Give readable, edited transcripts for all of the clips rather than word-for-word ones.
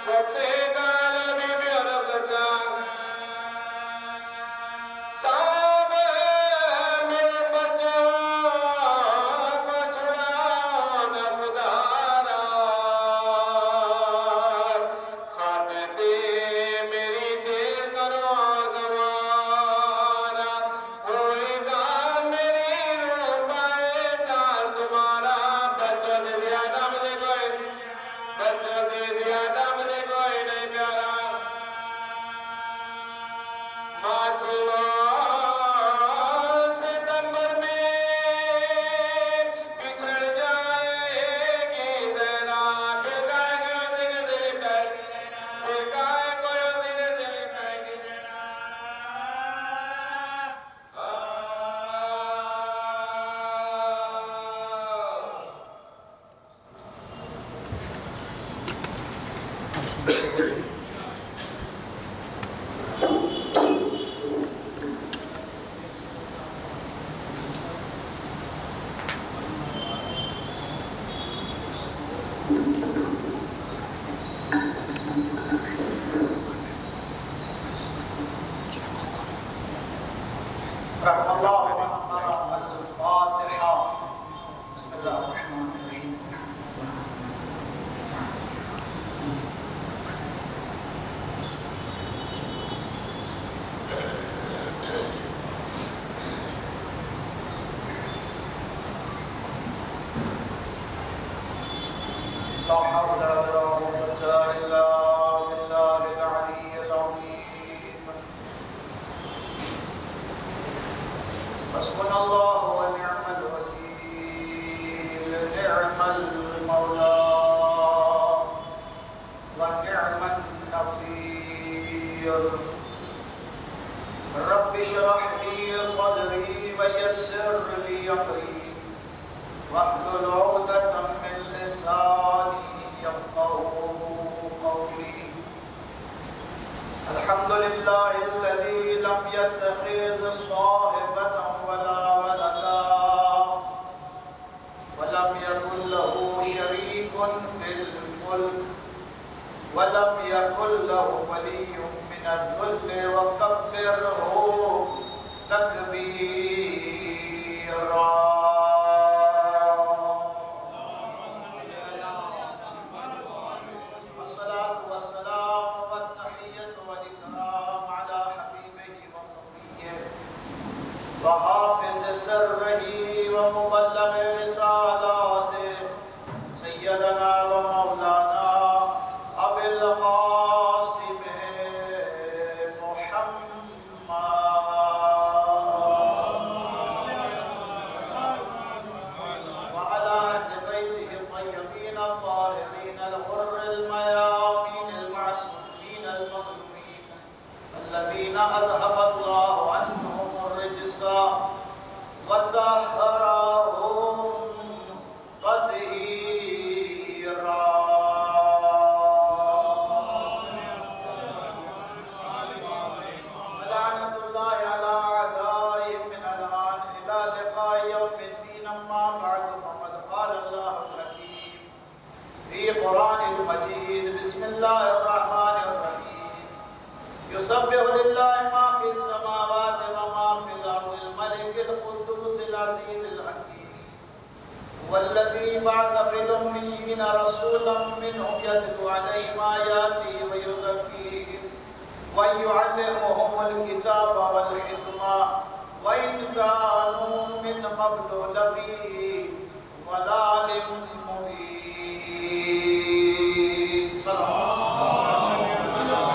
چھٹے گال بھی بیرد کان ساب میرے بچوں کو چھڑانا خدارا خاطتے میری دیر کرو گوارا ہوئے گا میری روح پائے دار تمہارا بچوں دے زیادہ مجھے کوئی بچوں دے زیادہ مجھے کوئی نہیں پیارا معصوموں ستمبر میں بچھڑ جائے گی تیرا پھر کائے کوئی اسی کے دلی پائے گی پھر کائے کوئی اسی کے دلی پائے گی رحم الله من قرأ الفاتحة بسم الله الرحمن الرحيم لا حول ولا قوة إلا بالله العلي العظيم حسبنا الله ونعم الوكيل نعم المولى ونعم النصير رب اشرح لي صدري ويسر لي أمري واحلل عقدة من لساني يفقهوا قولي الحمد لله الذي لم يتخذ صاحبة ولا ولدا ولم يكن له شريك في الملك ولم يكن له ولي من الذل وكبره تكبيرا والصلاة والسلام والتحية والإكرام على حبيبه وصفيه وحافظ سره ومبلغ رسالاته سيدنا ومولانا أبي القاسم وعلى أهل بيته الطيبين الطاهرين الغر الميامين المعصومين المظلومين الذين أذهب الله عنهم الرجس وطهرهم تطهيرا لعنة الله على أعدائهم من الآن إلى لقاء يوم الدين أما بعد فقد قال الله الحكيم في قرآن المجيد بسم الله الرحمن الرحيم يسبح لله ما في السماوات وما في الأرض الملك القدوس العزيز الحكيم والذي بعث في الأميين رسولا منهم يتلو عليهم آياته ويزكيهم ويعلمهم الكتاب والحكمة وإن كانوا من قبل لفي ضلال مبين صلى الله عليه وسلم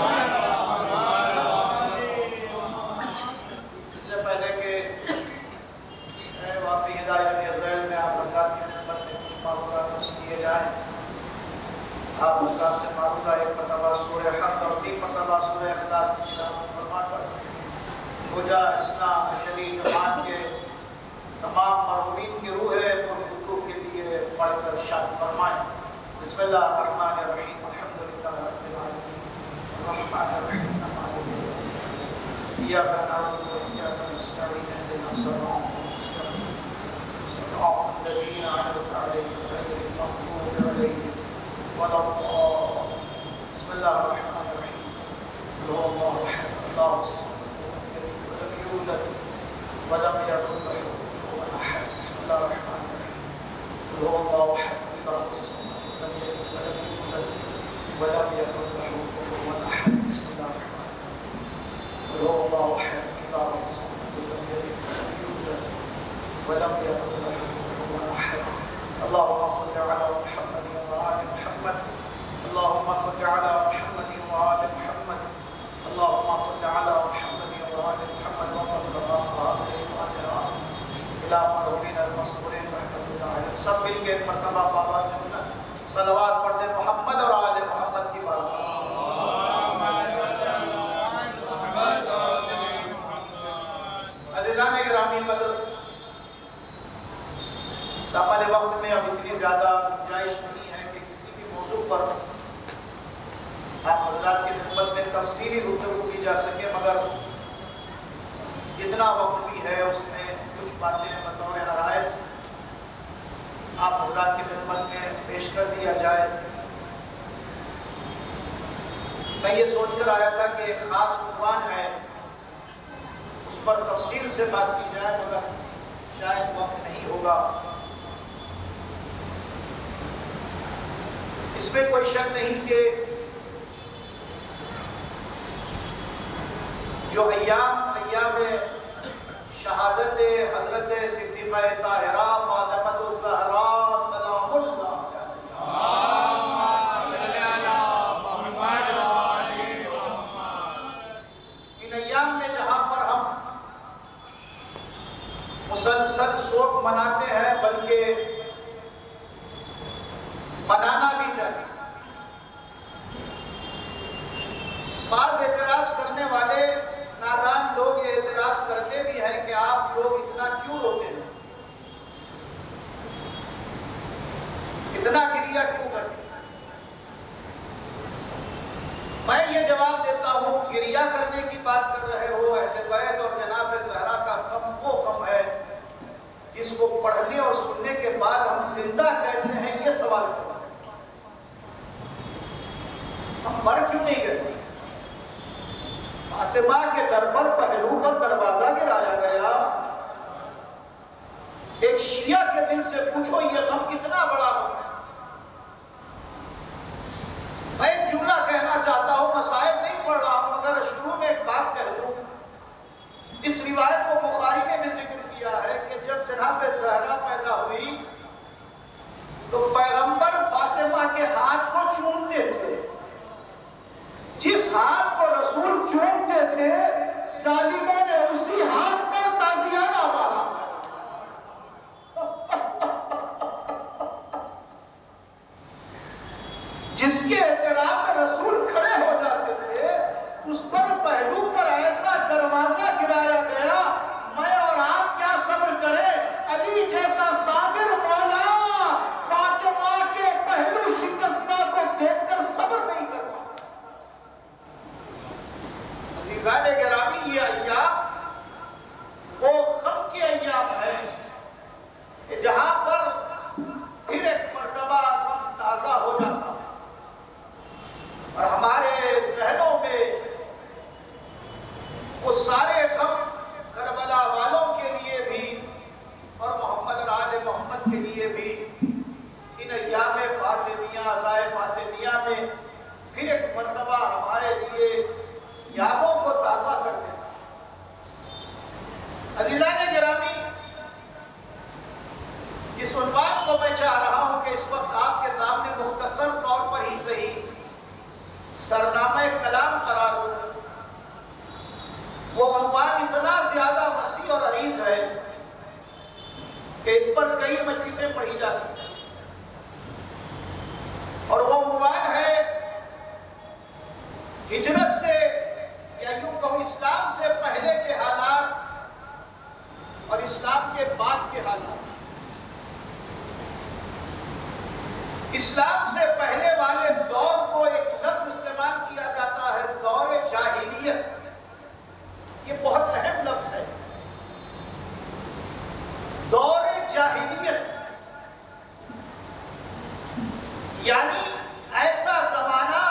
اس سے پہلے کہ وافی ہدایت کے ذیل میں آپ حضرات کی خدمت سے کچھ معروضات پیش کیے جائیں آپ حضرات سے معروضہ ایک مرتبہ سورہ حق اور 3 مرتبہ سورہ اخلاص کی تلاوت فرما کر خوجہ اسلام اشری جماعت کے تمام مرحومین کی روح پرفتو کے لیے پڑھ کر شاد فرمائیں بسم اللہ الرحمن الرحیم الحمدللہ رب العالمین الرحمن الرحیم إياك نعبد وإياك نستعين اهدنا الصراط المستقيم صراط الذين أنعمت عليهم غير المغضوب عليهم ولا الضالين بسم الله الرحمن الرحيم قل هو الله احد الله الصمد لم يولد ولم يكن له كفوا احد بسم الله الرحمن الرحيم قل هو الله احد الله الصمد لم يلد ولم يولد ولم يكن له كفوا احد بسم الله الرحمن الرحيم قل هو الله احد الله الصمد لم يلد ولم يولد ولم يكن له كفوا احد اللهم صل على محمد وآل محمد اللهم صل على محمد وآل محمد اللهم صل على محمد وآل محمد وصلى إلى مرحومين المذكورين رحمة الله عليهم سب مل کے مرتبہ بابا سے صلوات پڑھتے محمد اور آل محمد کی بارگاہ عزیزان گرامی قدر ہمارے وقت میں اب اتنی زیادہ گنجائش نہیں ہے کہ کسی بھی موضوع پر آپ حضرات کی خدمت میں تفصیلی گفتگو کی جا سکے مگر جتنا وقت بھی ہے اس میں کچھ باتیں بطور عرائض آپ حضرات کی خدمت میں پیش کر دیا جائے. میں یہ سوچ کر آیا تھا کہ ایک خاص عنوان ہے اس پر تفصیل سے بات کی جائے مگر شاید وقت نہیں ہوگا. اس میں کوئی شک نہیں کہ جو ایام شہادت حضرت صدیقہ طاہرہ فاطمہ الزہراء سلام اللہ ان ایام میں جہاں پر ہم مسلسل شوق مناتے ہیں بلکہ منانا بھی چاہیے. بعض اعتراض کرنے والے نادان لوگ یہ اعتراض کرتے بھی ہیں کہ آپ لوگ اتنا کیوں روتے ہیں, اتنا گریہ کیوں کرتے ہیں. میں یہ جواب دیتا ہوں گریہ کرنے کی بات کر رہے ہو اہل بیت اور جناب زہرا کا غم وہ غم ہے جس کو پڑھنے اور سننے کے بعد ہم زندہ کیسے ہیں یہ سوال کرتے ہیں. ہم مر کیوں نہیں گئے؟ فاطمہ کے در پر پہلو پر دروازہ گرایا گیا. ایک شیعہ کے دل سے پوچھو یہ غم کتنا بڑا غم ہے. میں ایک جملہ کہنا چاہتا ہوں, مصائب نہیں پڑھ رہا ہوں مگر شروع میں ایک بات کہہ دوں. اس روایت کو بخاری نے بھی ذکر کیا ہے کہ جب جناب زہرا پیدا ہوئی تو پیغمبر فاطمہ کے ہاتھ کو چومتے تھے. جس ہاتھ کو رسول چومتے تھے ظالموں نے اسی ہاتھ پر تازیانہ مارا. جس کے احترام میں رسول کھڑے ہو جاتے تھے اس پر پہلو پر ایسا دروازہ گرایا گیا. میں اور آپ کیا صبر کریں, علی جیسا صابر مولا فاطمہ کے پہلو شکستہ کو دیکھ کر صبر نہیں کرتا. عزیزان گرامی یہ ایام وہ غم کے ایام ہے کہ جہاں پر پھر ایک مرتبہ غم تازہ ہو جاتا ہے اور ہمارے ذہنوں میں وہ سارے غم کربلا والوں کے لیے بھی اور محمد اور آل محمد کے لیے بھی ان ایام فاطمیہ عزائے فاطمیہ میں پھر ایک مرتبہ ہمارے لیے یادوں کو تازہ کر دیتا. عزیزان گرامی اس عنوان کو میں چاہ رہا ہوں کہ اس وقت آپ کے سامنے مختصر طور پر ہی صحیح سرنامہ کلام قرار دوں. وہ عنوان اتنا زیادہ وسیع اور عریض ہے کہ اس پر کئی مجلسیں پڑھی جا سکتی ہیں اور وہ عنوان ہے ہجرت سے یا یوں کہوں اسلام سے پہلے کے حالات اور اسلام کے بعد کے حالات. اسلام سے پہلے والے دور کو ایک لفظ استعمال کیا جاتا ہے دور جاہلیت. یہ بہت اہم لفظ ہے. دور جاہلیت یعنی ایسا زمانہ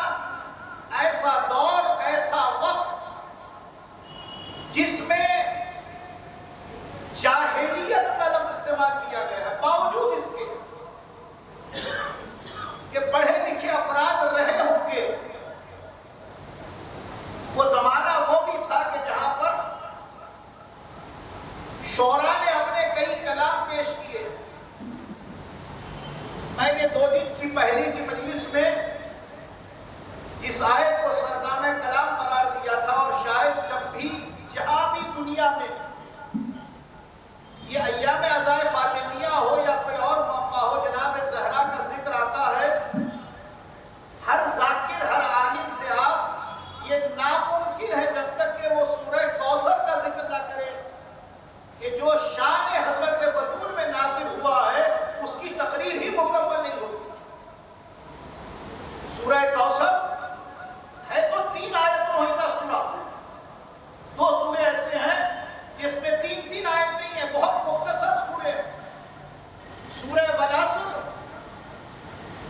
اس آیت کو سرنامہ کلام قرار دیا تھا، اور شاید جب بھی جہاں بھی دنیا میں یہ ایام عزائے فاطمیہ ہو یا کوئی اور موقع ہو جناب زہرا کا ذکر آتا ہے، ہر ذاکر ہر عالم سے آپ یہ ناممکن ہے جب تک کہ وہ سورہ کوثر کا ذکر نہ کرے کہ جو شان حضرت بطول میں نازل ہوا ہے اس کی تقریر ہی مکمل نہیں ہوتی۔ سورہ کوثر ہے تو 3 آیتوں کا سورہ، 2 سورے ایسے ہیں جس میں 3 آیتیں ہیں، بہت مختصر سورے ہیں، سورہ والعصر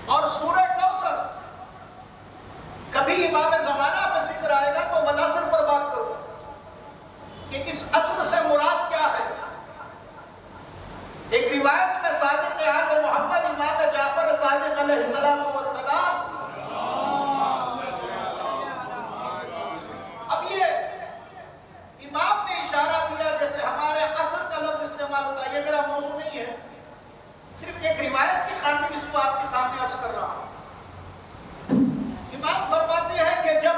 اور سورہ کوثر۔ کبھی امام زمانہ پہ ذکر آئے گا تو والعصر پر بات کروں کہ اس عصر سے مراد کیا ہے۔ ایک روایت میں صادق آل محمد امام جعفر صادق علیہ السلام اب یہ امام نے اشارہ دیا جیسے ہمارے عصر کا لفظ استعمال ہوتا ہے، یہ میرا موضوع نہیں ہے، صرف ایک روایت کی خاطر اس کو آپ کے سامنے عرض کر رہا ہوں۔ امام فرماتے ہیں کہ جب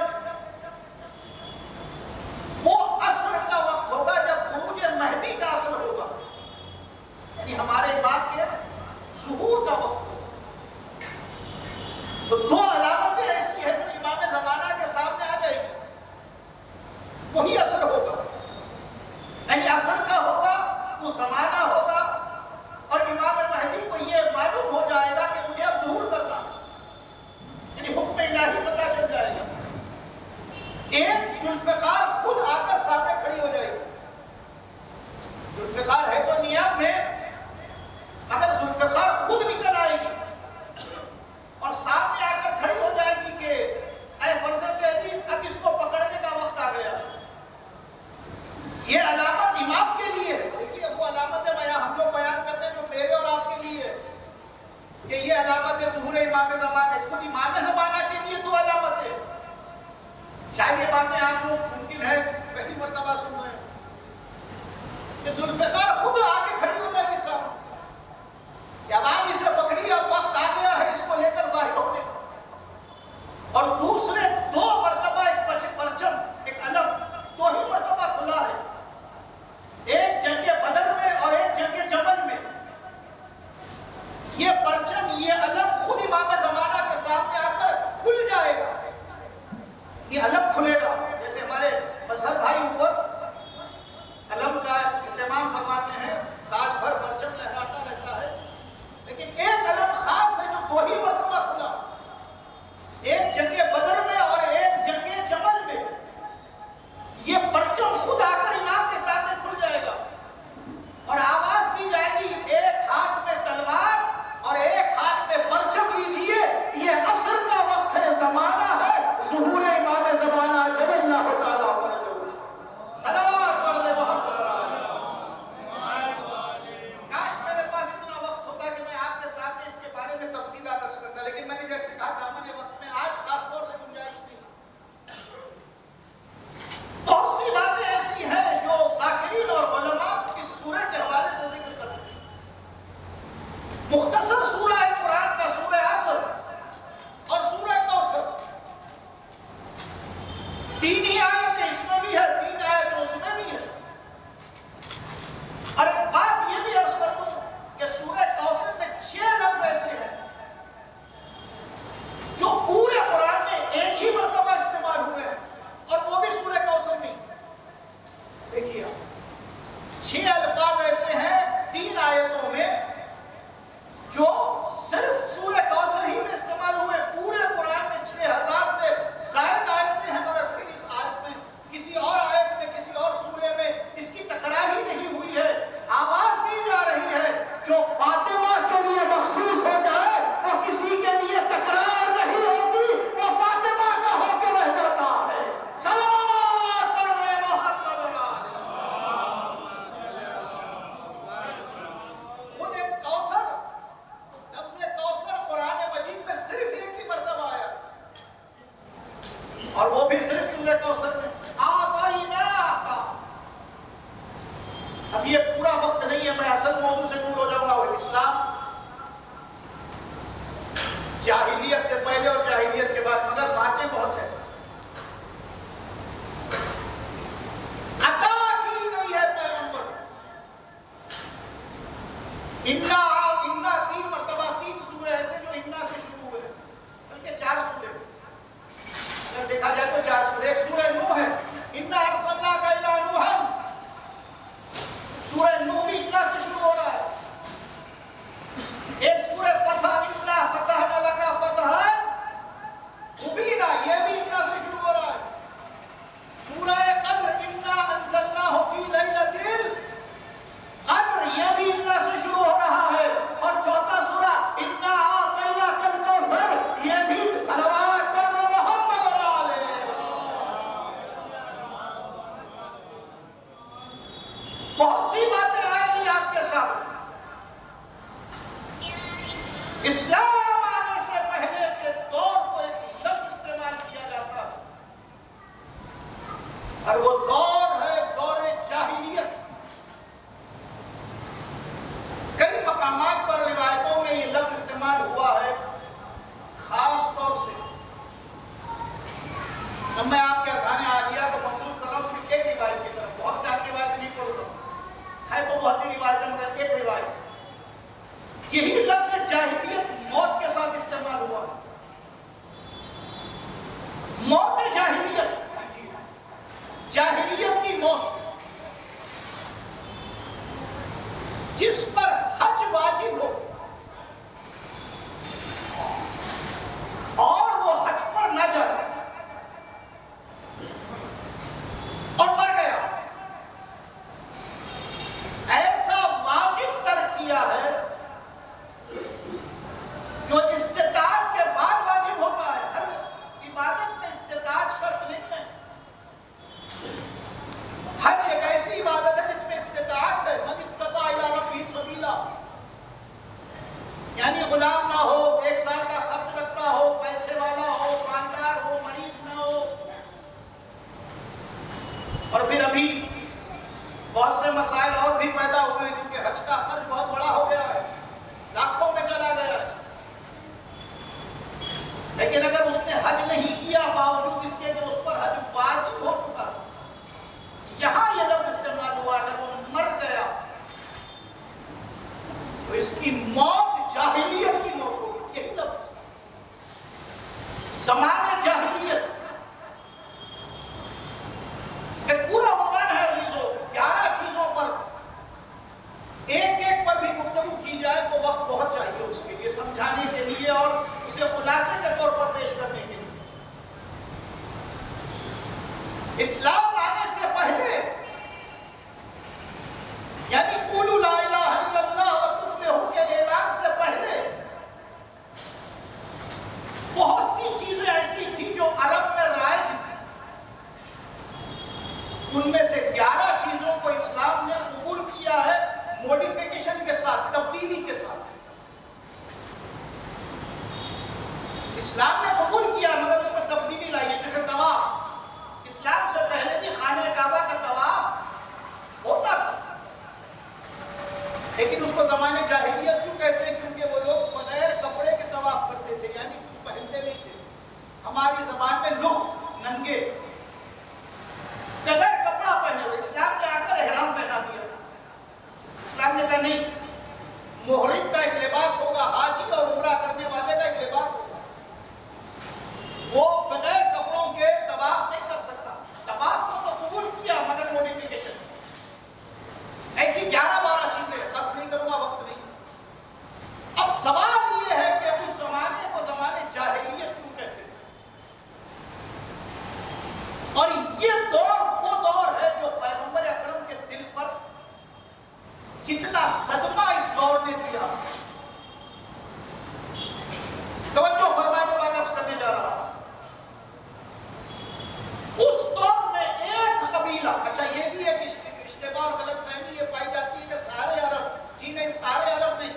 وہ عصر کا وقت ہوگا جب خروج مہدی کا عصر ہوگا، یعنی ہمارے امام کے ظہور کا وقت ہوگا، تو 2 علامتیں ایسی ہیں جو امام زمانہ کے سامنے آ جائے گی، وہی عصر ہوگا، یعنی عصر کا ہوگا وہ زمانہ ہوگا، اور امام مہدی کو یہ معلوم ہو جائے گا کہ مجھے اب ظہور کرنا ہے، یعنی حکم الہی پتہ چل جائے گا۔ ایک ذوالفقار خود آ کر سامنے کھڑی ہو جائے گی، ذوالفقار ہے تو نیاب میں، اگر ذوالفقار خود نکل آئے گی اور سامنے آ کر کھڑی ہو جائے گی کہ اے فرزند علی اب اس کو پکڑنے کا وقت آ گیا، یہ علامت امام کے لیے ہے۔ دیکھیے وہ علامت ہم لوگ بیان کرتے ہیں جو میرے اور آپ کے لیے ہے کہ یہ علامت ہے ظہور امام زمانہ، خود امام زمانہ کے لیے 2 علامتیں ہیں۔ شاید یہ باتیں آپ لوگ ممکن ہے پہلی مرتبہ سن رہے ہیں کہ ذوالفقار خود آ کے کھڑی ہو جائے گی سامنے کہ اب آپ اسے پکڑی اور وقت آ گیا ہے اس کو لے کر ظاہر ہونے کا، اور دوسرے 2 مرتبہ ایک پرچم ایک علم 2 ہی مرتبہ کھلا ہے، ایک جنگ بدر میں اور ایک جنگ جمل میں۔ یہ پرچم یہ علم خود امام زمانہ کے سامنے آ کر کھل جائے گا، یہ علم کھلے گا، جیسے ہمارے مذہب بھائی اوپر علم کا اہتمام فرماتے ہیں، سال بھر پرچم لہراتا رہتا ہے، لیکن ایک علم خاص ہے جو 2 ہی مرتبہ کھلا، ایک جنگ بدر میں اور ایک جنگ جمل میں۔ یہ پرچم خود آ کر امام کے سامنے کھل جائے گا اور آواز دی جائے گی ایک ہاتھ میں تلوار اور ایک ہاتھ میں پرچم لیجئے، یہ عصر کا وقت ہے، زمانہ ہے ظہور امام زمانہ جل اللہ تعالیٰ فرجہ۔ صلوات پڑھ لے محمد کاش میرے پاس اتنا وقت ہوتا کہ میں آپ کے سامنے اس کے بارے میں تفصیلات عرض کرتا، لیکن میں نے جیسے کہا دامن وقت میں آج خاص طور سے گنجائش نہیں۔ بہت سی باتیں ایسی ہیں جو ذاکرین اور علماء اس سورہ کے حوالے سے ذکر کرتے ہیں۔ مختصر سورہ ہے قرآن کا، سورہ عصر اور سورہ کوثر، 3 ہی آیتیں اس میں بھی ہے، 3 آیتیں اس میں بھی ہے۔ اور ایک بات یہ بھی عرض کر دوں کہ سورہ کوثر میں 6 لفظ ایسے ہیں جو پورے قرآن میں ایک ہی مرتبہ استعمال ہوئے ہیں، اور وہ بھی سورہ کوثر میں۔ دیکھیے 6 الفاظ ایسے ہیں 3 آیتوں میں جو صرف سورہ کوثر ہی میں استعمال ہوئے۔ پورے قرآن میں 6000 سے زائد آیتیں ہیں، مگر پھر اس آیت میں کسی اور آیت میں کسی اور سورے میں اس کی تکرار ہی نہیں ہوئی ہے۔ آواز دی جا رہی ہے جو فاطمہ کے لیے مخصوص ہو جائے وہ کسی کے لیے تکرار نہیں ہوتی، وہ فاطمہ کا ہو کے رہ جاتا ہے۔ صلوات پڑھ رہے محمد خود ایک کوثر، لفظ کوثر قرآن مجید میں صرف ایک ہی مرتبہ آیا، اور وہ بھی صرف سورہ کوثر میں۔ اب یہ پورا وقت نہیں ہے، میں اصل موضوع سے دور ہو جاؤں گا۔ وہ اسلام جاہلیت سے پہلے اور جاہلیت کے بعد، مگر باتیں بہت ہیں۔ اگر دیکھا جائے تو 4 سورہ، ایک سورہ نوح ہے، اِنَّا أَرْسَلْنَاكَ إِلَىٰ نُوحٍ، سورہ نوح بھی اِنَّا سے شروع ہو رہا ہے۔ ایک سورہ فتح، اِنَّا فَتَحْنَا لَكَ فَتْحًا مُبِينًا، یہ بھی اِنَّا سے شروع ہو رہا ہے۔ سورہ قدر، اِنَّا أَنزَلْنَاهُ فِي لَيْلَةِ القدر، یہ بھی اِنَّا سے شروع ہو رہا ہے۔ اور چوتھا سورہ اِنَّا أَعْطَيْنَاكَ الْكَوْثَرَ، یہ بھی صلوات پر محمد علیہ۔ بہت سی باتیں آئیں گی آپ کے سامنے۔ اسلام آنے سے پہلے کے دور کو ایک لفظ استعمال کیا جاتا ہے، اور وہ دور ہے دور جاہلیت۔ کئی مقامات پر روایتوں میں یہ لفظ استعمال ہوا ہے، خاص طور سے اب میں آپ کے اذہان عالیہ کو منسوخ کر رہا ہوں صرف ایک روایت کی طرف، بہت ساری روایت نہیں پڑھ رہا ہوں، ہے تو بہت ہی روایت مگر ایک روایت۔ یہی لفظ جاہلیت موت کے ساتھ استعمال ہوا ہے، موت جاہلیت، جاہلیت کی موت، جس پر حج واجب ہو اور وہ حج پر نہ جائے اور مر گیا، ایسا واجب ترک کیا ہے جو استطاعت کے بعد واجب ہوتا ہے۔ ہر عبادت میں استطاعت شرط نہیں ہے۔ حج ایک ایسی عبادت ہے جس میں استطاعت ہے، من استطاع الی ربہ سبیلا، یعنی غلام نہ ہو، 1 سال کا خرچ رکھتا ہو، پیسے والا ہو، مالدار ہو، مریض نہ ہو۔ اور پھر ابھی بہت سے مسائل اور بھی پیدا ہوئے ہیں کیونکہ حج کا خرچ بہت بڑا ہو گیا ہے، لاکھوں میں چلا گیا ہے۔ لیکن اگر اس نے حج نہیں کیا باوجود اس کے کہ اس پر حج واجب ہو چکا تھا، یہاں یہ لفظ استعمال ہوا ہے وہ مر گیا تو اس کی موت جاہلیت کی موت ہوگی، یہی لفظ زمانے جاہلیت۔ ایک پورا عنوان ہے عزیزو، 11 چیزوں پر ایک ایک پر بھی گفتگو کی جائے تو وقت بہت چاہیے اس کے لیے سمجھانے کے لیے اور اسے خلاصے کے طور پر پیش کرنے کے لیے۔ اسلام آنے سے پہلے یعنی قولوا لا الہ الا اللہ وتفلحوا کے اعلان سے پہلے بہت سی چیزیں ایسی تھیں جو عرب میں رائج تھی، ان میں سے 11 چیزوں کو اسلام نے قبول کیا ہے موڈیفیکیشن کے ساتھ، تبدیلی کے ساتھ۔ اسلام نے قبول کیا مگر اس میں تبدیلی لائی ہے، جیسے طواف۔ اسلام سے پہلے بھی خانہ کعبہ کا طواف ہوتا تھا، لیکن اس کو زمانے جاہلیت کیوں کہتے ہیں؟ کیونکہ وہ لوگ بغیر کپڑے کے طواف کرتے تھے، یعنی کچھ پہنتے نہیں تھے، ہماری زبان میں لخت، ننگے، بغیر کپڑا پہنے ہوئے۔ اسلام نے آ کر احرام پہنا دیا، اسلام نے کہا نہیں، محرم کا ایک لباس ہوگا، حاجی اور عمرہ کرنے والے کا ایک لباس ہوگا، وہ بغیر کپڑوں کے طواف نہیں کر سکتا۔ طواف کو تو قبول کیا مگر موڈیفیکیشن، ایسی 11-12 چیزیں، عرض نہیں کروں گا، وقت نہیں۔ اب سوال یہ ہے کہ اس زمانے کو زمانے جاہلیت کیوں کہتے ہیں؟ اور یہ دور وہ دور ہے جو پیغمبر اکرم کے دل پر کتنا صدمہ اس دور نے دیا۔ توجہ فرمائے جو بات عرض کرنے جا رہا ہوں۔ اس دور میں ایک قبیلہ، اچھا یہ بھی ایک اشتباہ اور غلط فہمی یہ پائی جاتی ہے کہ سارے عرب، جی نہیں، سارے عرب نہیں،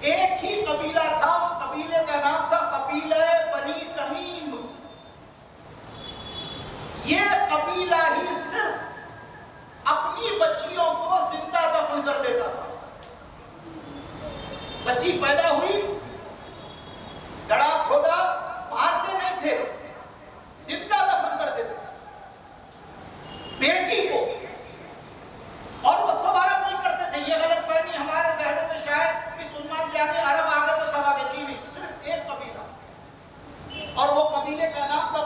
ایک ہی قبیلہ تھا، اس قبیلے کا نام تھا قبیلہ بنی تمیم۔ یہ قبیلہ ہی صرف اپنی بچیوں کو زندہ دفن کر دیتا تھا۔ بچی پیدا ہوئی، گڑا کھودا، مارتے نہیں تھے، زندہ دفن کر دیتے تھے بیٹی کو، اور وہ سب عرب نہیں کرتے تھے۔ یہ غلط فہمی ہمارے ذہنوں میں شاید اس عنوان سے آگے عرب آگے تو سب آگے، جی نہیں، صرف ایک قبیلہ، اور وہ قبیلے کا نام تھا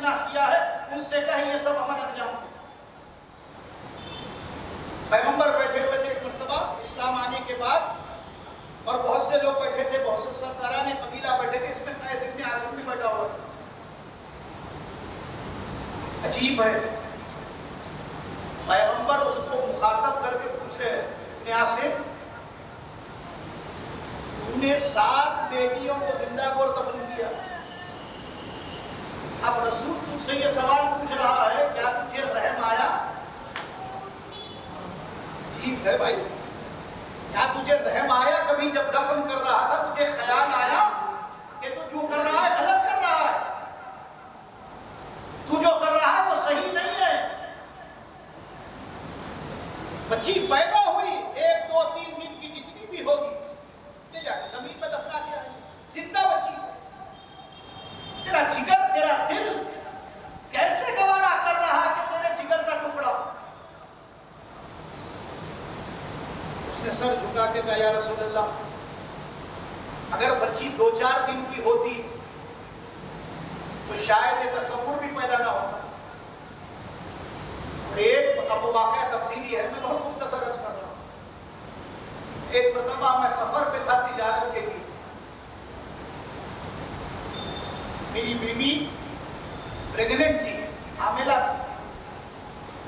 گناہ کیا ہے ان سے کہیں یہ سب عمل انجام دے۔ پیغمبر بیٹھے ہوئے تھے ایک مرتبہ اسلام آنے کے بعد، اور بہت سے لوگ بیٹھے تھے، بہت سے سرداران قبیلہ بیٹھے تھے، اس میں قیس ابن عاصم بھی بیٹھا ہوا تھا۔ عجیب ہے، پیغمبر اس کو مخاطب کر کے پوچھ رہے ہیں، ابن عاصم تو نے 7 بیٹیوں کو زندہ کو دفن کیا، اب رسول تجھ سے یہ سوال پوچھ رہا ہے کیا تجھے رحم آیا؟ ٹھیک ہے بھائی، کیا تجھے رحم آیا کبھی جب دفن کر رہا تھا؟ تجھے خیال آیا کہ تو جو کر رہا ہے غلط کر رہا ہے، تو جو کر رہا ہے وہ صحیح نہیں ہے؟ بچی پیدا ہوئی 1 2 3 دن کی جتنی بھی ہوگی لے جا کے زمین میں دفنا کیا ہے، زندہ بچی۔ تیرا جگر تیرا دل کیسے گوارا کر رہا ہے کہ تیرے جگر کا ٹکڑا؟ اس نے سر جھکا کے کہا یا رسول اللہ اگر بچی 2 4 دن کی ہوتی تو شاید یہ تصور بھی پیدا نہ ہوتا۔ ایک اب واقعہ تفصیلی ہے، میں بہت مختصر عرض کر رہا ہوں۔ ایک مرتبہ میں سفر پہ تھا تجارت کے لیے، میری بیوی پریگننٹ تھی، حاملہ تھی،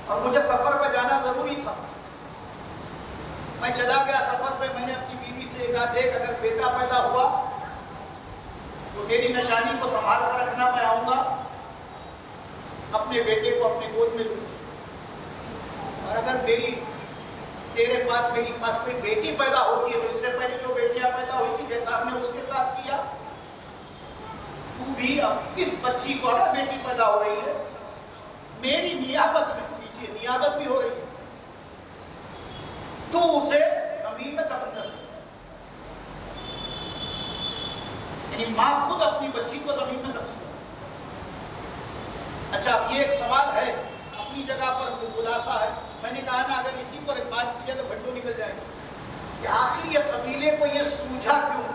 اور مجھے سفر پہ جانا ضروری تھا۔ میں چلا گیا سفر پہ، میں نے اپنی بیوی سے کہا دیکھ اگر بیٹا پیدا ہوا تو میری نشانی کو سنبھال کر رکھنا، میں آؤں گا اپنے بیٹے کو اپنے گود میں لوں، اور اگر تیرے پاس میری پاس کوئی بیٹی پیدا ہوتی ہے تو اس سے پہلے جو بیٹیاں پیدا ہوئی تھی جیسا ہم نے اس کے ساتھ کیا، تو بھی اب اس بچی کو اگر بیٹی پیدا ہو رہی ہے میری نیابت میں، نیچے نیابت بھی ہو رہی ہے، تو اسے زمین میں دفن کر دے۔ یعنی ماں خود اپنی بچی کو زمین میں دفن کر۔ اچھا اب یہ ایک سوال ہے، اپنی جگہ پر خلاصہ ہے، میں نے کہا نا اگر اسی پر ایک بات کی جائے تو گھنٹوں نکل جائے گا کہ آخر یہ قبیلے کو یہ سوجھا کیوں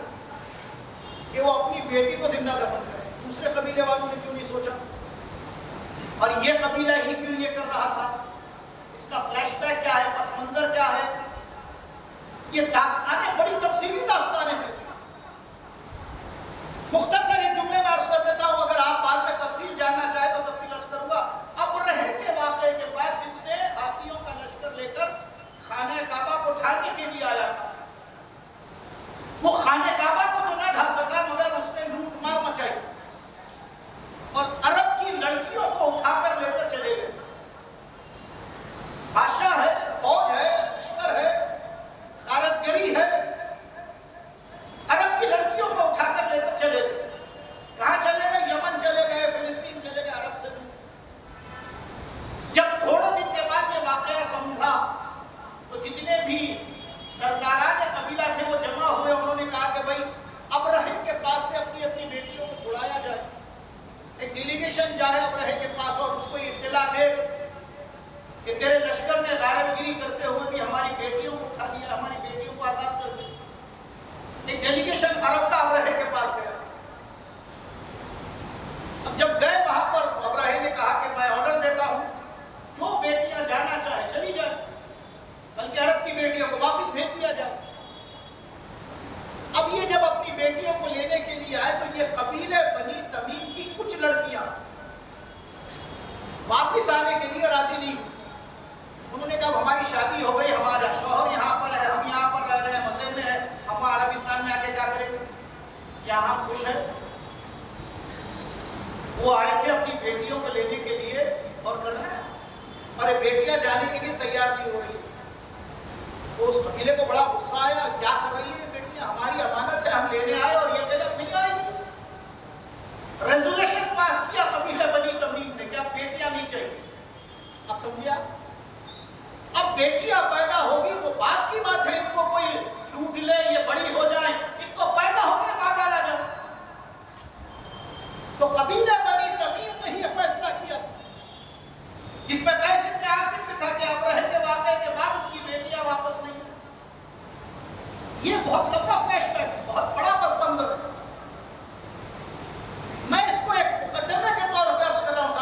کہ وہ اپنی بیٹی کو زندہ دفن کرے؟ دوسرے قبیلے والوں نے کیوں نہیں سوچا؟ اور یہ قبیلہ ہی کیوں یہ کر رہا تھا؟ اس کا فلیش بیک کیا ہے، پس منظر کیا ہے؟ یہ داستانیں بڑی تفصیلی داستانیں ہیں، مختصر ایک جملے میں عرض کر دیتا ہوں، اگر آپ بعد میں تفصیل جاننا چاہے تو تفصیل عرض کروں گا۔ ابرہہ کے واقعے کے بعد جس نے ہاتھیوں کا لشکر لے کر خانہ کعبہ کو ڈھانے کے لیے آیا تھا، وہ خانہ کعبہ کو تو نہ ڈھا سکا مگر اس نے لوٹ مار مچائی اور عرب کی لڑکیوں کو اٹھا کر لے کر چلے گئے۔ بادشاہ ہے، فوج ہے، لشکر ہے، غارتگری ہے، عرب کی لڑکیوں کو اٹھا کر لے کر چلے گئے۔ کہاں چلے گئے؟ یمن چلے گئے، فلسطین چلے گئے، عرب سے دور۔ جب تھوڑے دن کے بعد یہ واقعہ سمجھا تو جتنے بھی سرداران قبیلہ تھے وہ جمع ہوئے، انہوں نے کہا کہ بھائی ابرہہ کے پاس سے اپنی اپنی بیٹیوں کو چھڑایا جائے، ایک ڈیلیگیشن جائے ابرہہ کے پاس اور اس کو اطلاع دے کہ تیرے لشکر نے غارتگری کرتے ہوئے بھی ہماری بیٹیوں کو اٹھا لیا، ہماری بیٹیوں کو آزاد کر دیا۔ ایک ڈیلیگیشن عرب کا ابرہہ کے پاس گیا۔ اب جب گئے وہاں پر ابرہہ نے کہا کہ میں آرڈر دیتا ہوں جو بیٹیاں جانا چاہے چلی جائے، بلکہ عرب کی بیٹیوں کو واپس بھیج دیا جائے۔ اب یہ جب اپنی بیٹیوں کو لینے کے لیے آئے تو یہ قبیلے بنی تمیم کی کچھ لڑکیاں واپس آنے کے لیے راضی نہیں ہوئی۔ انہوں نے کہا ہماری شادی ہو گئی، ہمارا شوہر یہاں پر ہے، ہم یہاں پر رہ رہے ہیں، مزے میں ہے، ہم عربستان میں آ کے کیا کریں گے؟ کیا ہم خوش ہیں؟ وہ آئے تھے اپنی بیٹیوں کو لینے کے لیے اور کر رہے ہیں، اور یہ بیٹیاں جانے کے لیے تیار نہیں ہو رہی۔ تو اس قبیلے کو بڑا غصہ آیا، کیا کر رہی ہے بیٹیاں؟ ہماری امانت ہے، ہم لینے آئے اور یہ کہتے نہیں آئے گی۔ ریزولوشن پاس کیا قبیلہ بنی تمیم نے کہ اب بیٹیاں نہیں چاہیے۔ اب سمجھیا؟ اب بیٹیاں پیدا ہوگی تو بات کی بات ہے، ان کو کوئی لوٹ لے، یہ بڑی ہو جائیں، ان کو پیدا ہو کے مار ڈالا جائے۔ تو قبیلہ بنی تمیم نے یہ فیصلہ کیا، اس میں قیس ابن عاصم بھی تھا کہ ابرہہ کے واقعے کے بعد ان کی بیٹیاں واپس نہیں۔ یہ بہت لمبا فلیش بیک ہے، بہت بڑا پس منظر ہے۔ میں اس کو ایک مقدمے کے طور پر عرض کر رہا ہوں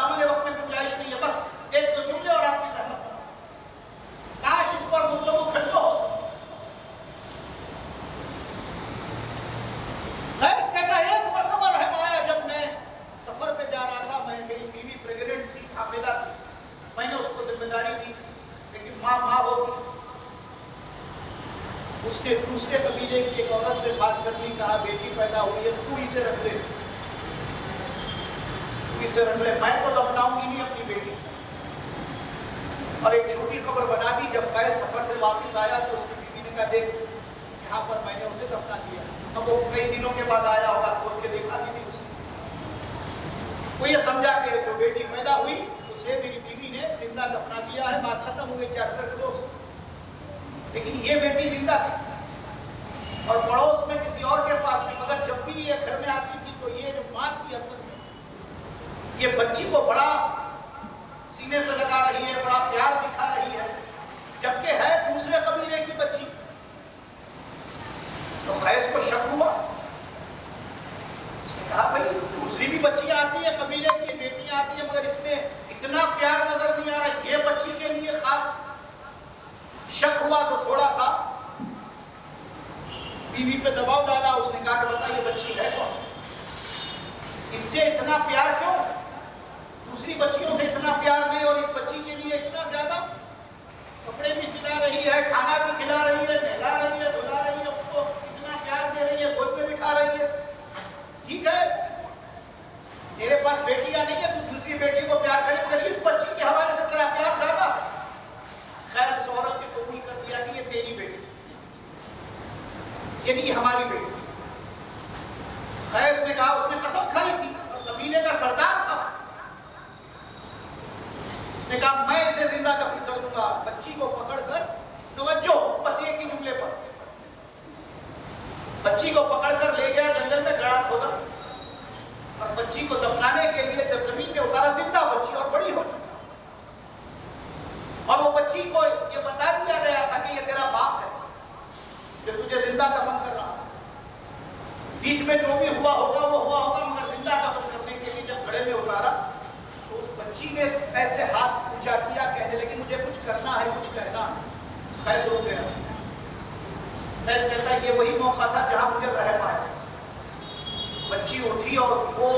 اس نے دوسرے قبیلے کی ایک عورت سے بات کر لی, کہا بیٹی پیدا ہوئی ہے تو اسے رکھ لے, میں تو دفناؤں گی نہیں اپنی بیٹی. اور ایک چھوٹی قبر بنا دی. جب قیس سفر سے واپس آیا تو اس کی بیوی نے کہا دیکھ یہاں پر میں نے اسے دفنا دیا. اب وہ کئی دنوں کے بعد آیا ہوگا, کھول کے دیکھا بھی نہیں اسے. وہ یہ سمجھا کہ جو بیٹی پیدا ہوئی اسے میری بیوی نے زندہ دفنا دیا ہے, بات ختم ہو گئی, چیپٹر کلوز. لیکن یہ بیٹی زندہ تھی اور پڑوس میں کسی اور کے پاس نہیں, مگر جب بھی یہ گھر میں آتی تھی تو یہ جو ماں تھی اصل میں یہ بچی کو بڑا سینے سے لگا رہی ہے, بڑا پیار دکھا رہی ہے, جبکہ ہے دوسرے قبیلے کی بچی. تو قیس کو شک ہوا, اس نے کہا بھائی دوسری بھی بچیاں آتی ہے, قبیلے کی بیٹیاں آتی ہیں, مگر اس میں اتنا پیار نظر نہیں آ رہا, یہ بچی کے لیے خاص. شک ہوا تو تھوڑا سا بیوی پہ دباؤ ڈالا. اس نے کہا کہ بتا یہ بچی ہے کون, اس سے اتنا پیار کیوں, دوسری بچیوں سے اتنا پیار نہیں اور اس بچی کے لیے اتنا زیادہ. کپڑے بھی سلا رہی ہے, کھانا بھی کھلا رہی ہے, نہلا رہی ہے, دھلا رہی ہے, اس کو اتنا پیار دے رہی ہے, گود میں بٹھا رہی ہے. ٹھیک ہے تیرے پاس بیٹیاں نہیں ہے, تو دوسری بیٹی کو پیار کرے, مگر اس بچی کے حوالے سے تیرا پیار زیادہ. خیر اس عورت نے قبول کر دیا کہ یہ تیری بیٹی, یہ نہیں ہماری بیٹی. قیس نے کہا, اس نے قسم کھائی تھی اور قبیلے کا سردار تھا, اس نے کہا میں اسے زندہ دفن کر دوں گا. بچی کو پکڑ کر, توجہ بس ایک ہی جملے پر, بچی کو پکڑ کر لے گیا جنگل میں, گڑھا کھودا اور بچی کو دفنانے کے لیے جب زمین میں اتارا, زندہ بچی اور بڑی ہو چکی, اور وہ بچی کو یہ بتا دیا گیا تھا کہ یہ تیرا باپ ہے جو تجھے زندہ دفن کر رہا ہے. بیچ میں جو بھی ہوا ہوگا وہ ہوا ہوگا, مگر زندہ دفن کرنے کے لیے جب گھڑے میں اتارا تو اس بچی نے ایسے ہاتھ اونچا کیا, کہنے لگی مجھے کچھ کرنا ہے, کچھ کہنا ہے. قیس رو گیا. قیس کہتا ہے یہ وہی موقع تھا جہاں مجھے رحم آیا. بچی اٹھی اور وہ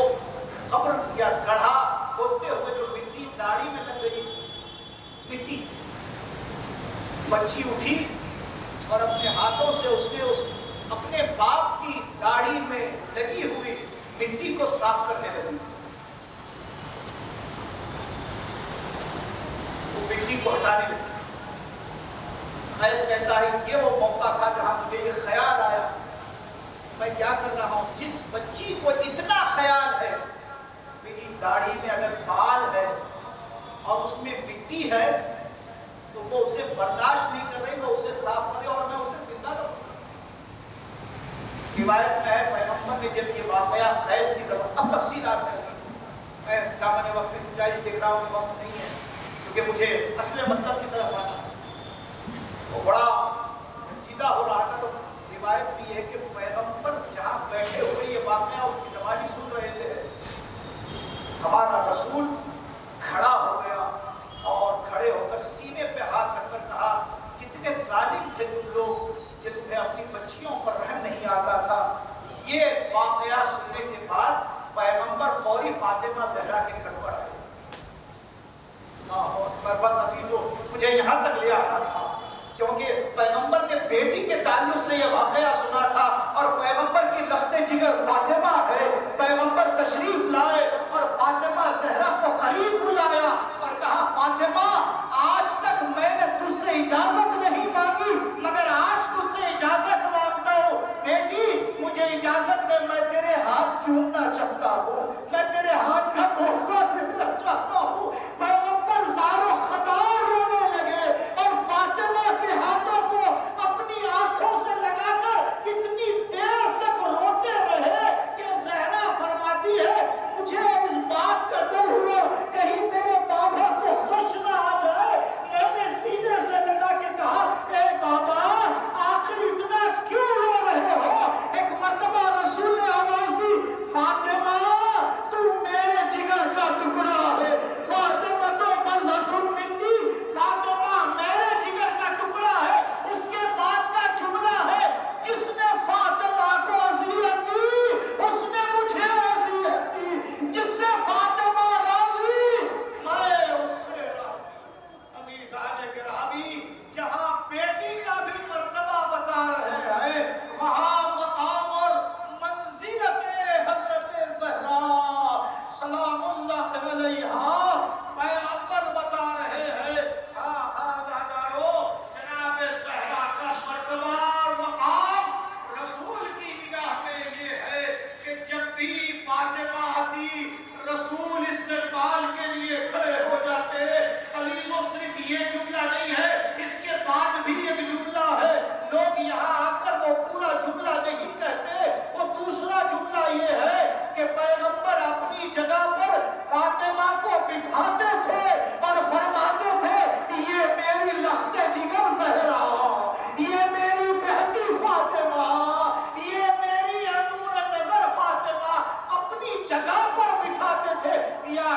قبر یا گڑھا کھودتے ہوئے جو مٹی داڑھی میں لگ گئی مٹی, بچی اٹھی اور اپنے ہاتھوں سے اس نے اپنے باپ کی داڑھی میں لگی ہوئی مٹی کو صاف کرنے لگی. وہ مٹی کو ہٹانے لگی. قیس کہتا ہے یہ وہ موقع تھا جہاں مجھے یہ خیال آیا میں کیا کر رہا ہوں. جس بچی کو اتنا خیال ہے میری داڑھی میں اگر بال ہے اور اس میں مٹی ہے تو وہ اسے برداشت نہیں کر رہی, وہ اسے صاف کرے اور میں اسے زندہ رکھوں. روایت میں ہے پیغمبر نے جب یہ واقعہ قیس کی زبان, اب تفصیلات ہے, میں دامن وقت میں گنجائش دیکھ رہا ہوں, وقت نہیں ہے کیونکہ مجھے اصل مطلب کی طرف آنا ہے. وہ بڑا جدا ہو رہا تھا. تو روایت بھی ہے کہ پیغمبر جہاں بیٹھے ہوئے یہ واقعہ اس کی زبانی سن رہے تھے, ہمارا رسول کھڑا ہو گیا اور کھڑے ہو کر سینے پہ ہاتھ رکھ کر کہا کتنے ظالم تھے تم لوگ کہ تمہیں اپنی بچیوں پر رحم نہیں آتا تھا. یہ واقعہ سننے کے بعد پیغمبر فوری فاطمہ زہرا کے گھر پر آئے. بس عزیزو مجھے یہاں تک لے آنا تھا کیونکہ پیغمبر کے بیٹی کے تعلق سے یہ واقعہ سنا تھا اور پیغمبر کی لخت جگر فاطمہ ہے. پیغمبر تشریف لائے اور فاطمہ زہرا کو قریب بلایا اور کہا فاطمہ آج تک میں نے تجھ سے اجازت نہیں مانگی مگر آج تجھ سے اجازت مانگتا ہوں. بیٹی مجھے اجازت دے, میں تیرے ہاتھ چومنا چاہتا ہوں, میں تیرے ہاتھ کا بوسہ لینا چاہتا ہوں. پیغمبر زارو خطار رونے لگے اور فاطمہ کے ہاتھوں کو اپنی آنکھوں سے لگا کر اتنی دیر تک روتے رہے کہ زہرا فرماتی ہے مجھے اس بات کا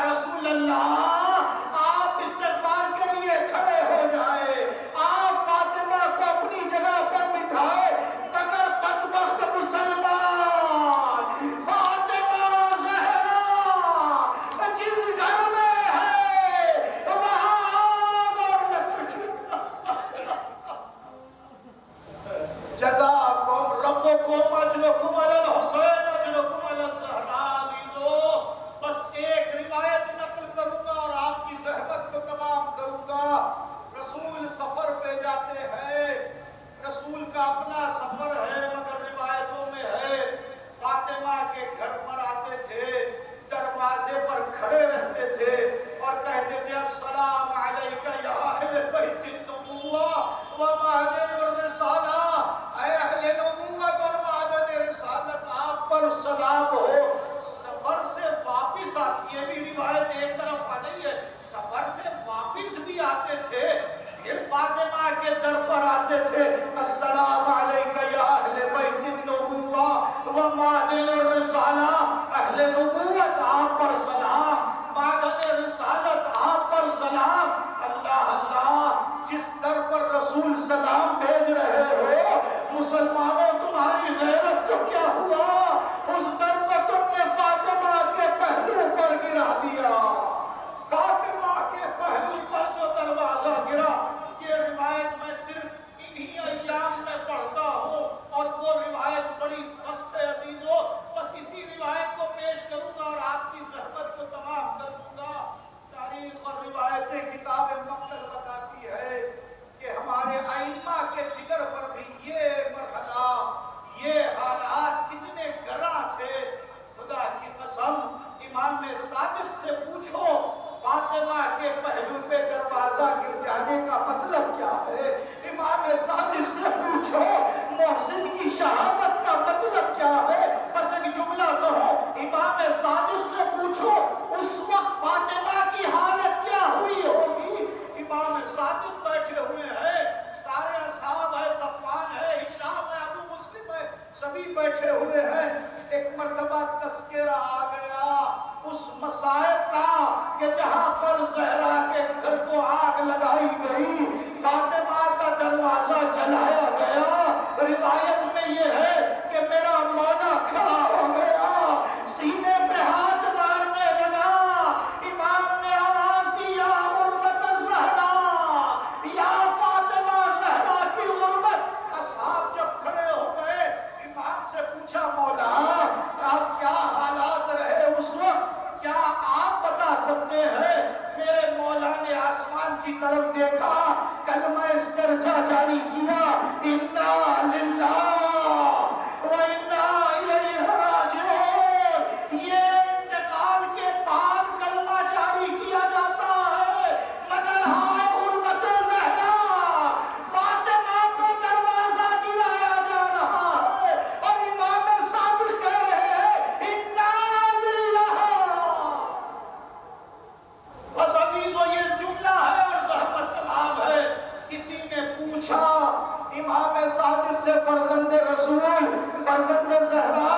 رسول اللہ آپ استقبال کے لیے کھڑے ہو جائیں، آپ فاطمہ کو اپنی جگہ پر بٹھائے، مگر بدبخت مسلمان فاطمہ زہرا جس گھر میں ہے وہاں آگ اور جزاکم ربکم اجرکم علی الحسین اجرکم علی الزہرا۔ بس ایک روایت نقل کروں گا اور آپ کی زحمت کو تمام کروں گا۔ رسول سفر پہ جاتے ہیں، رسول کا اپنا سفر ہے مگر روایتوں میں ہے فاطمہ کے گھر پر آتے تھے، دروازے پر کھڑے رہتے تھے اور کہتے تھے السلام علیکہ یا اہل بیت النبوہ و معدن الرسالہ، اے اہل نبوت اور معدن رسالت آپ پر سلام ہو۔ سفر سے واپس آتی، یہ بھی روایت ایک طرف آ نہیں ہے، سفر سے واپس بھی آتے تھے، پھر فاطمہ کے در پر آتے تھے السلام علیکہ یا اہل بیت النبوہ و معدن الرسالہ، اہل نبوت آپ پر سلام، معدن رسالت آپ پر سلام۔ اللہ اللہ، جس در پر رسول سلام بھیج رہے ہو مسلمانوں تمہاری غیرت کو کیا ہوا؟ اس در کو تم نے فاطمہ کے پہلو پر گرا دیا، فاطمہ کے پہلو پر جو دروازہ گرا۔ یہ روایت میں صرف انہی ایام میں پڑھتا ہوں اور وہ روایت بڑی سخت ہے عزیزو، بس اسی روایت کو پیش کروں گا اور آپ کی زحمت کو تمام کر دوں گا۔ تاریخ اور روایتیں کتاب مقتل بتاتی ہے کہ ہمارے ائمہ کے جگر پر بھی یہ مرحلہ، یہ حالات کتنے گراں تھے۔ خدا کی قسم امام صادق سے پوچھو فاطمہ کے پہلو پہ دروازہ گر جانے کا مطلب کیا ہے، امام صادق سے پوچھو محسن کی شہادت کا مطلب کیا ہے۔ بس ایک جملہ کہو، امام صادق سے پوچھو اس وقت فاطمہ کی حالت کیا ہوئی ہوگی۔ امام صادق بیٹھے ہوئے ہیں، سارے اصحاب ہے، صفوان ہے، ہشام ہے، ابو مسلم ہے، سبھی بیٹھے ہوئے ہیں۔ ایک مرتبہ تذکرہ آ گیا اس مصائب کا کہ جہاں پر زہرا کے گھر کو آگ لگائی گئی، فاطمہ کا دروازہ جلایا گیا۔ روایت میں یہ ہے کہ میرا مولا کھڑا ہو گیا، سینے پہ ہاتھ مارنے لگا، امام نے آواز دی یا غربت الزہرا، یا فاطمہ زہرا کی غربت۔ اصحاب جب کھڑے ہو گئے امام سے پوچھا مولا آپ کیا حالات رہے اس وقت، کیا آپ بتا سکتے ہیں؟ میرے مولا نے آسمان کی طرف دیکھا، کلمہ استرجا جاری کیا، انا للہ و انا الیہ راجعون۔ یہ انتقال کے بعد کلمہ جاری کیا جاتا ہے، مگر ہائے غربت زہرا، فاطمہ پہ دروازہ گرایا جا رہا ہے اور امام صادق کہہ رہے ہیں انا للہ۔ بس عزیزو یہ جملہ ہے اور زحمت تمام ہے۔ کسی نے پوچھا امام صادق سے فرزند رسول، فرزند زہرا،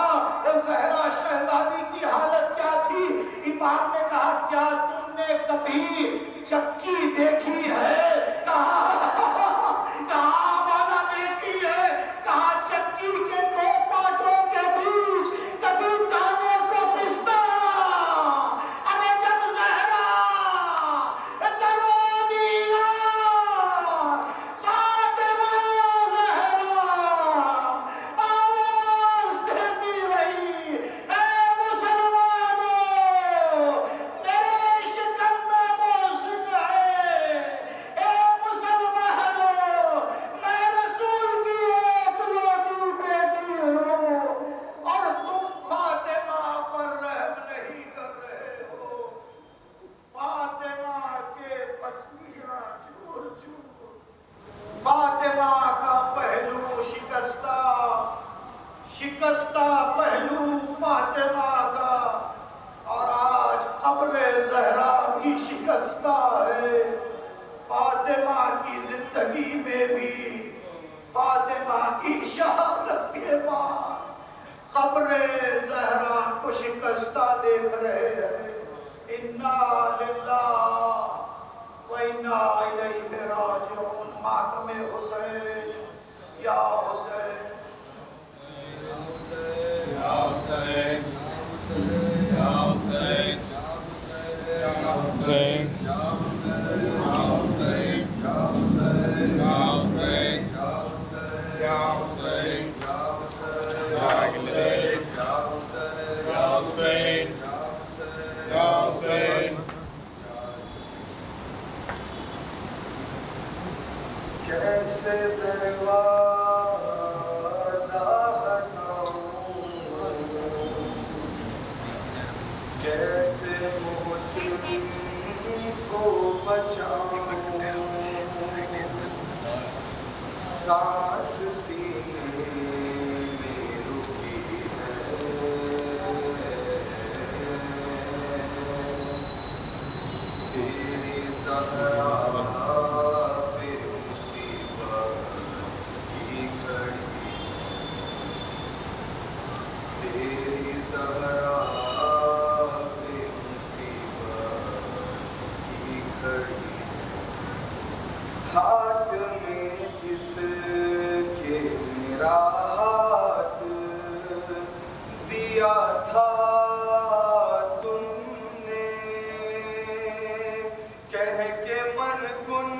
زہرا شہزادی کی حالت کیا تھی؟ امام نے کہا کیا تم نے کبھی چکی دیکھی ہے؟ کہا مولا دیکھی ہے، کہا چکی کے دو پاٹوں کے بیچ کبھی دانے کو پستا؟ ارے جب زہرا فاطمہ زہرا آواز دیتی رہی، اے مسلمانوں میرے شکم میں محسن ہے، اے مسلمانوں میں رسول کی ایک لوٹی بیٹی ہوں اور تم فاطمہ پر رحم نہیں کر رہے ہو۔ فاطمہ کے پسینہ چور چور، فاطمہ کا پہلو شکستہ، شکستہ پہلو فاطمہ کا، اور آج قبر زہرا بھی شکستہ ہے۔ فاطمہ کی زندگی میں بھی، فاطمہ کی شہادت کے بعد قبر زہرا کو شکستہ دیکھ رہے ہیں۔ انا للہ و انا الیہ راجعون. ماتم حسین یا حسین یا حسین یا حسین یا حسین یا حسین یا حسین یا حسین یا حسین یا حسین یا حسین یا حسین. کیسے دروازہ ہٹاؤں کیسے محسن کو بچاؤں سانس سینے میں رکی ہے تیری زہرا پہ مصیبت کی گھڑی تیری زہرا پہ مصیبت کی گھڑی ہاتھ میں جس کے میرا ہاتھ دیا تھا تم نے کہہ کے من کن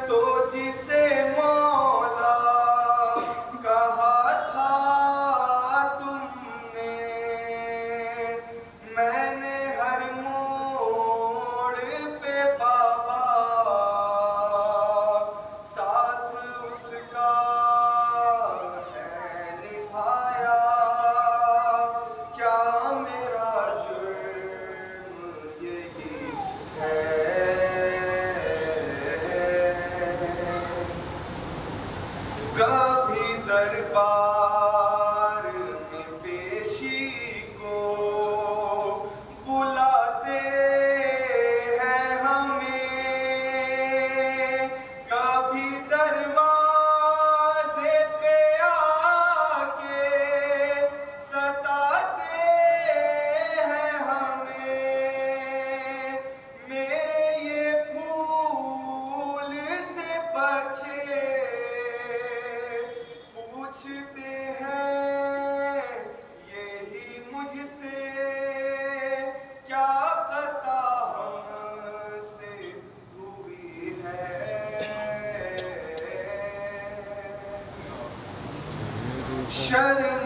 تو جسے مولا کہا تھا تم نے میں نے ہر موڑ پہ بابا ساتھ اس کا ہے نبھایا کیا میرا جرم یہی ہے کبھی دربار میں پیشی کو بلاتے ہیں ہمیں کبھی دروازے پہ آ کے ستاتے ہیں ہمیں میرے یہ پھول سے بچے پوچھتے ہیں یہی مجھ سے کیا خطا ہم سے ہوئی ہے شرم